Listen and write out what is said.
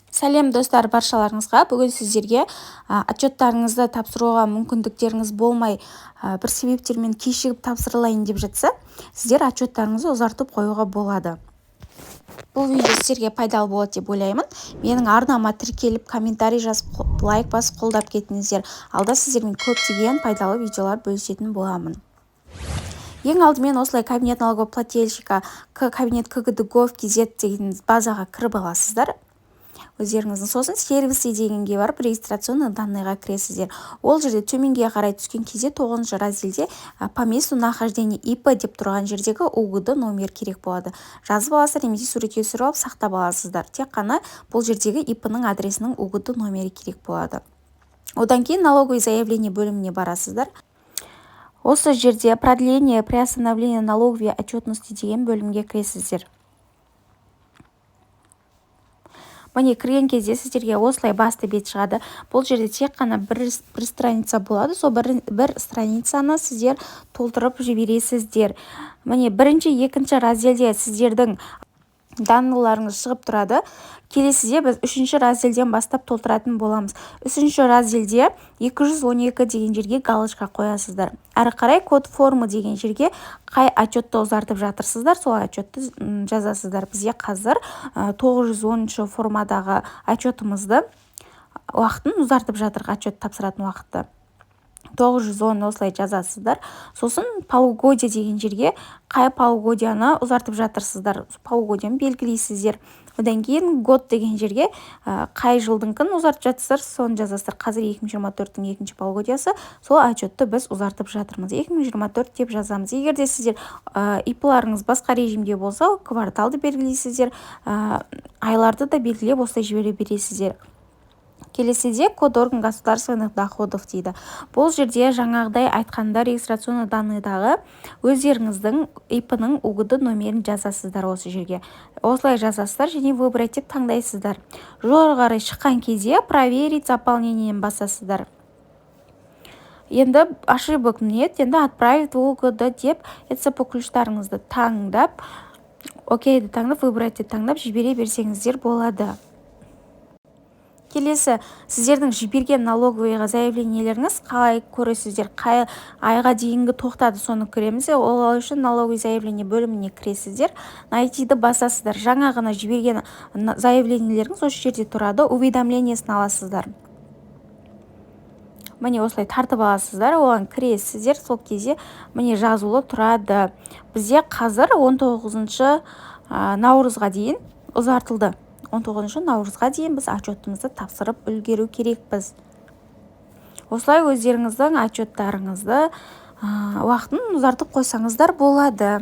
Сәлем достар, баршаларыңызға. Бүгін сіздерге отчеттарыңызды тапсыруға мүмкіндіктеріңіз болмай бір себептермен кешігіп тапсырылайын деп жатса, сіздер отчеттарыңызды ұзартып қоюға болады. Бұл видео сіздерге пайдалы болады деп ойлаймын. Менің арнама тіркеліп, комментарий жазып, лайк басып қолдап кетіңіздер. Алда сіздермен көптеген пайдалы видеолар бөлісетін боламын. Ең алдымен осылай кабинет налогоплательщика, кабинет КГД.gov.kz деген базаға кіріп аласыздар. Өздеріңіздің сосын сервисі дегенге барып регистрационный данныйға кіресіздер. Ол жерде төменге қарай түскен кезде 9-шы разделде по месту нахождения ИП деп тұрған жердегі УГД номер керек болады. Жазып аласыздар немесе суретке түсіріп алып сақтап аласыздар. Тек қана бұл жердегі ИП-ның адресінің УГД номері керек болады. Одан кейін налоговый заявление бөліміне барасыздар. Осы жерде продление, приостановление налоговой отчетности деген бөлімге кіресіздер. Міне кірген кезде сіздерге осылай басты бет шығады. Бұл жерде тек қана бір страница болады. Сол бір страницаны сіздер толтырып жібересіздер. Міне бірінші, екінші разделде сіздердің даннуларыңыз шығып тұрады. Келесіде біз үшінші разделден бастап толтыратын боламыз. Үшінші разделде 212 деген жерге галочка қоясыздар. Әрі қарай код формы деген жерге қай отчетты ұзартып жатырсыздар, сол отчетты жазасыздар. Бізде қазір 910 формадағы отчетымызды уақытын ұзартып жатырық, отчет тапсыратын уақытты. 910 осылай жазасыздар. Сосын полугодие деген жерге қай полугодияны ұзартып жатырсыздар, полугодияны белгілейсіздер. Одан кейін год деген жерге қай жылдыңкін ұзартып жатырсыздар, соны жазасыздар. Қазір 2024-тің екінші полугодиясы, сол отчетты біз ұзартып жатырмыз. 2024 деп жазамыз. Егер де сіздер ИП-ларыңыз басқа режимде болса, кварталды белгілейсіздер, айларды да белгілеп осылай жібере бересіздер. Келесіде код орган государственных доходов дейді. Бұл жерде жаңағыдай айтқанда регистрационный данныйдағы өздеріңіздің ИП-ның УГД номерін жазасыздар осы жерге. Осылай жазасыздар және выбрать деп таңдайсыздар. Жоғары шыққан кезде проверить заполнениені басасыздар. Енді ошибок нет, енді отправить в УГД деп ЕЦП ключтарыңызды таңдап, окейді таңдап, выбрать деп таңдап жібере берсеңіздер болады. Келесі, сіздердің жіберген налоговыйға заявлениелеріңіз қалай көресіздер, қай айға дейінгі тоқтады, соны көреміз. Ол үшін налоговый заявление бөліміне кіресіздер, найтиді басасыздар. Жаңа ғана жіберген заявлениелеріңіз осы жерде тұрады, уведомлениесін аласыздар. Міне осылай тартып аласыздар, оған кіресіздер, сол кезде міне жазулы тұрады. Бізде қазір 19 наурызға дейін ұзартылды. 19 наурызға дейін біз отчетымызды тапсырып үлгеру керекпіз. Осылай өздеріңіздің отчеттарыңызды уақытын ұзартып қойсаңыздар болады.